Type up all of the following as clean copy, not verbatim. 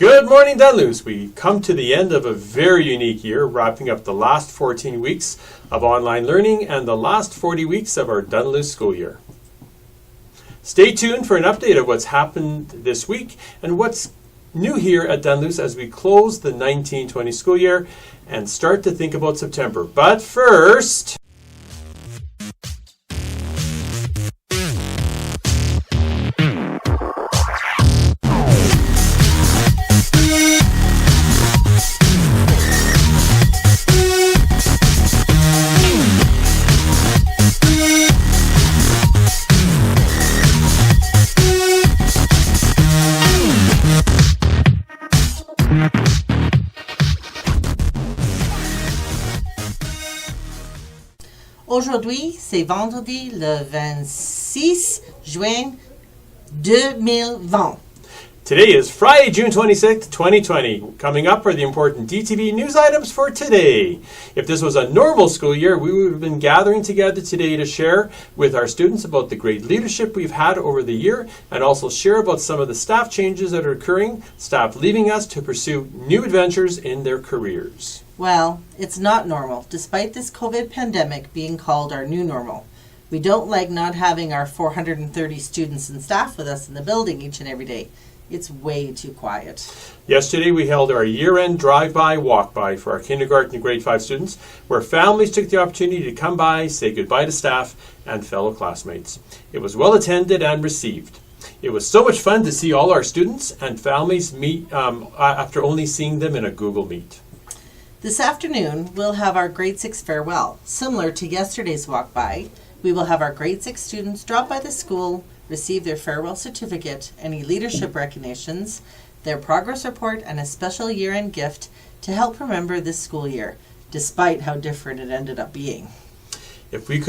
Good morning, Dunluce. We come to the end of a very unique year, wrapping up the last 14 weeks of online learning and the last 40 weeks of our Dunluce school year. Stay tuned for an update of what's happened this week and what's new here at Dunluce as we close the 1920 school year and start to think about September. But first... Aujourd'hui, c'est vendredi le 26 juin 2020. Today is Friday, June 26th, 2020. Coming up are the important DTV news items for today. If this was a normal school year, we would have been gathering together today to share with our students about the great leadership we've had over the year and also share about some of the staff changes that are occurring, staff leaving us to pursue new adventures in their careers. Well, it's not normal, despite this COVID pandemic being called our new normal. We don't like not having our 430 students and staff with us in the building each and every day. It's way too quiet. Yesterday we held our year-end drive-by walk-by for our kindergarten and grade 5 students, where families took the opportunity to come by, say goodbye to staff and fellow classmates. It was well attended and received. It was so much fun to see all our students and families meet after only seeing them in a Google Meet. This afternoon, we'll have our grade 6 farewell. Similar to yesterday's walk-by, we will have our grade 6 students drop by the school, receive their farewell certificate, any leadership recognitions, their progress report, and a special year-end gift to help remember this school year, despite how different it ended up being. If we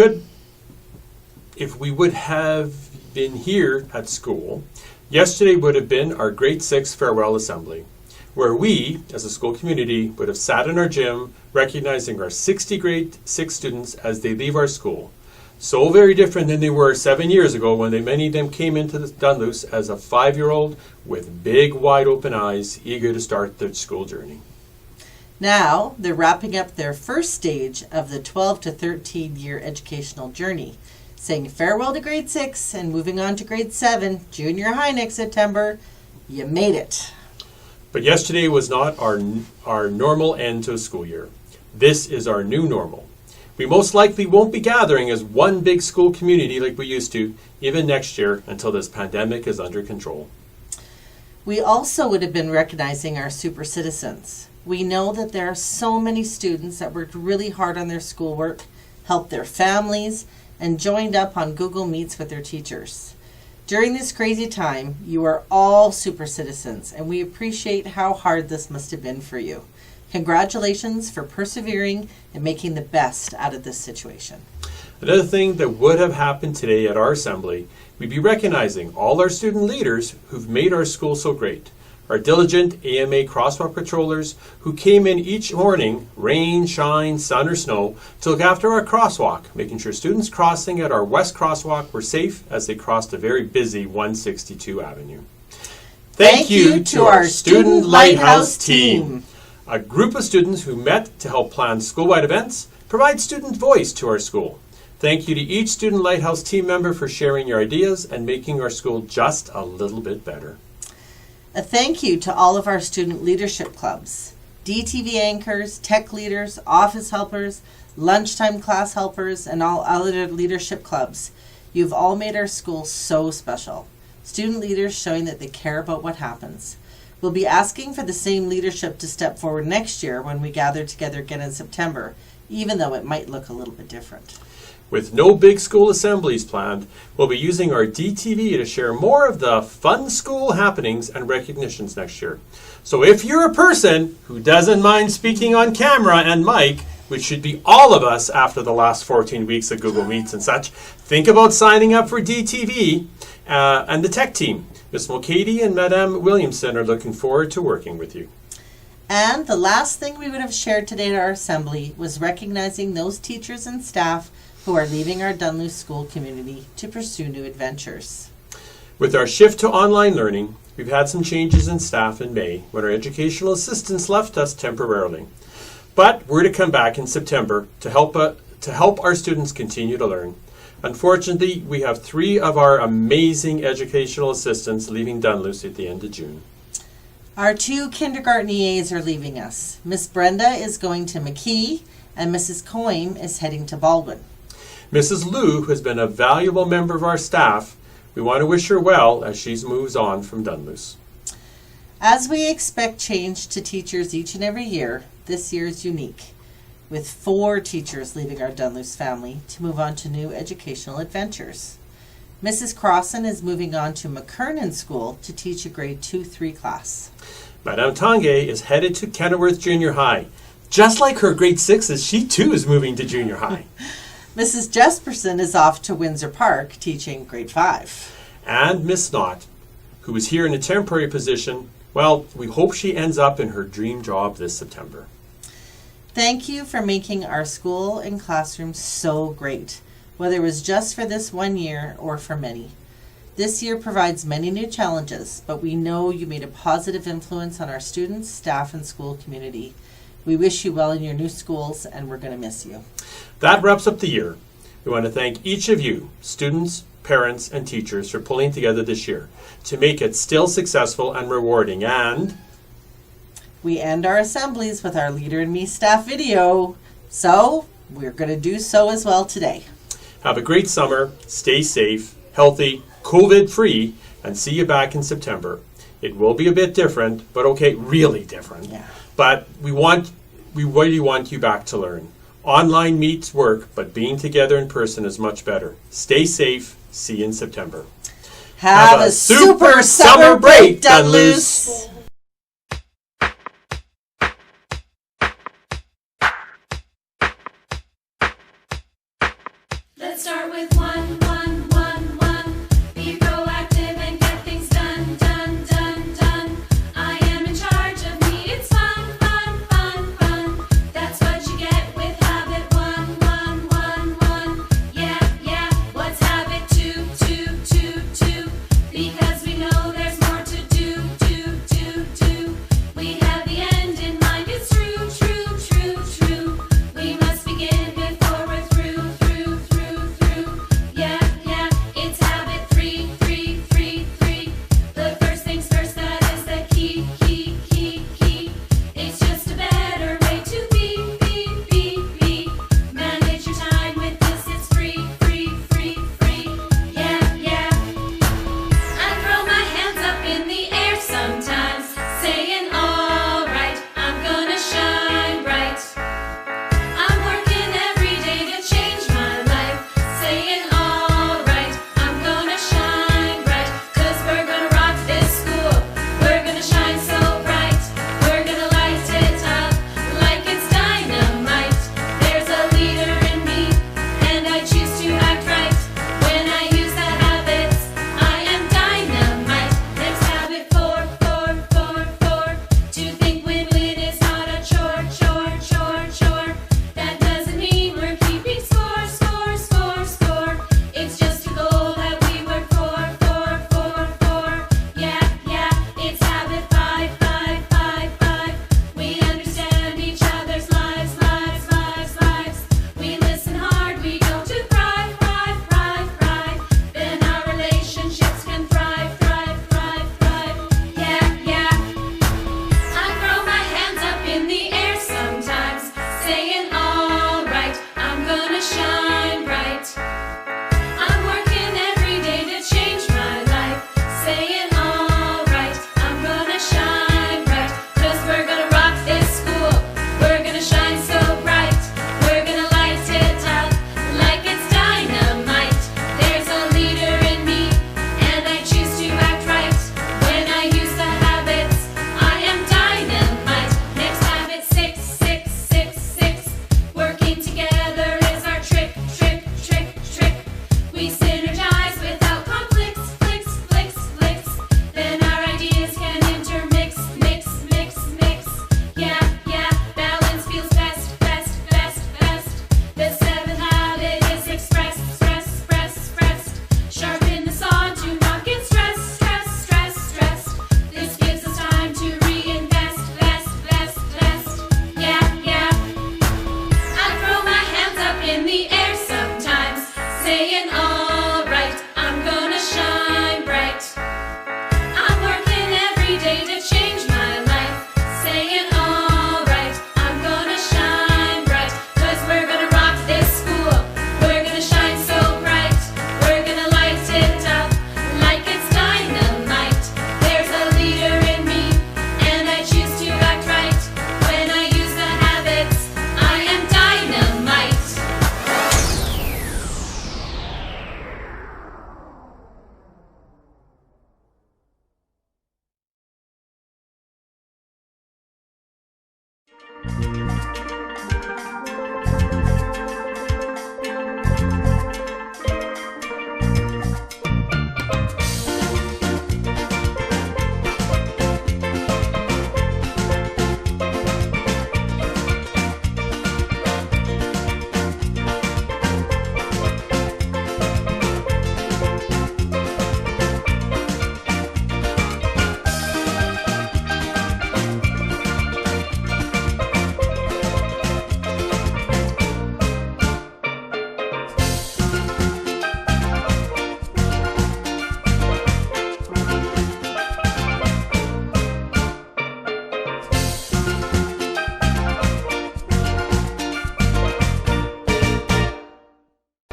would have been here at school, yesterday would have been our grade 6 farewell assembly, where we, as a school community, would have sat in our gym recognizing our 60 grade 6 students as they leave our school. So very different than they were 7 years ago when many of them came into the Dunluce as a 5-year-old with big wide open eyes, eager to start their school journey. Now they're wrapping up their first stage of the 12 to 13 year educational journey, saying farewell to grade 6 and moving on to grade 7, junior high next September. You made it. But yesterday was not our normal end to a school year. This is our new normal. We most likely won't be gathering as one big school community like we used to, even next year, until this pandemic is under control. We also would have been recognizing our super citizens. We know that there are so many students that worked really hard on their schoolwork, helped their families, and joined up on Google Meets with their teachers. During this crazy time, you are all super citizens, and we appreciate how hard this must have been for you. Congratulations for persevering and making the best out of this situation. Another thing that would have happened today at our assembly, we'd be recognizing all our student leaders who've made our school so great. Our diligent AMA crosswalk patrollers who came in each morning, rain, shine, sun or snow, to look after our crosswalk, making sure students crossing at our west crosswalk were safe as they crossed a very busy 162 Avenue. Thank you to our Student Lighthouse team. A group of students who met to help plan school-wide events, provide student voice to our school. Thank you to each Student Lighthouse team member for sharing your ideas and making our school just a little bit better. A thank you to all of our student leadership clubs, DTV anchors, tech leaders, office helpers, lunchtime class helpers, and all other leadership clubs. You've all made our school so special. Student leaders showing that they care about what happens. We'll be asking for the same leadership to step forward next year when we gather together again in September, even though it might look a little bit different. With no big school assemblies planned, we'll be using our DTV to share more of the fun school happenings and recognitions next year. So if you're a person who doesn't mind speaking on camera and mic, which should be all of us after the last 14 weeks of Google Meets and such, think about signing up for DTV and the tech team. Ms. Mulcahy and Madame Williamson are looking forward to working with you. And the last thing we would have shared today at our assembly was recognizing those teachers and staff who are leaving our Dunluce School community to pursue new adventures. With our shift to online learning, We've had some changes in staff in May when our educational assistants left us temporarily. But we're to come back in September to help our students continue to learn. Unfortunately, we have 3 of our amazing educational assistants leaving Dunluce at the end of June. Our 2 kindergarten EAs are leaving us. Miss Brenda is going to McKee, and Mrs. Coyne is heading to Baldwin. Mrs. Liu has been a valuable member of our staff. We want to wish her well as she moves on from Dunluce. As we expect change to teachers each and every year, this year is unique, with 4 teachers leaving our Dunluce family to move on to new educational adventures. Mrs. Crossan is moving on to McKernan School to teach a grade 2-3 class. Madame Tanguay is headed to Kenilworth Junior High. Just like her grade 6s, she too is moving to junior high. Mrs. Jesperson is off to Windsor Park teaching grade 5. And Miss Knott, who is here in a temporary position, well, we hope she ends up in her dream job this September. Thank you for making our school and classroom so great, whether it was just for this 1 year or for many. This year provides many new challenges, but we know you made a positive influence on our students, staff, and school community. We wish you well in your new schools, and we're going to miss you. That wraps up the year. We want to thank each of you, students, parents, and teachers, for pulling together this year to make it still successful and rewarding. And we end our assemblies with our Leader and Me staff video, so we're going to do so as well today. Have a great summer, stay safe, healthy, COVID-free, and see you back in September. It will be a bit different, but okay, really different. Yeah. But we really want you back to learn. Online meets work, but being together in person is much better. Stay safe. See you in September. Have a super summer break, Dunluce! Let's start with 1,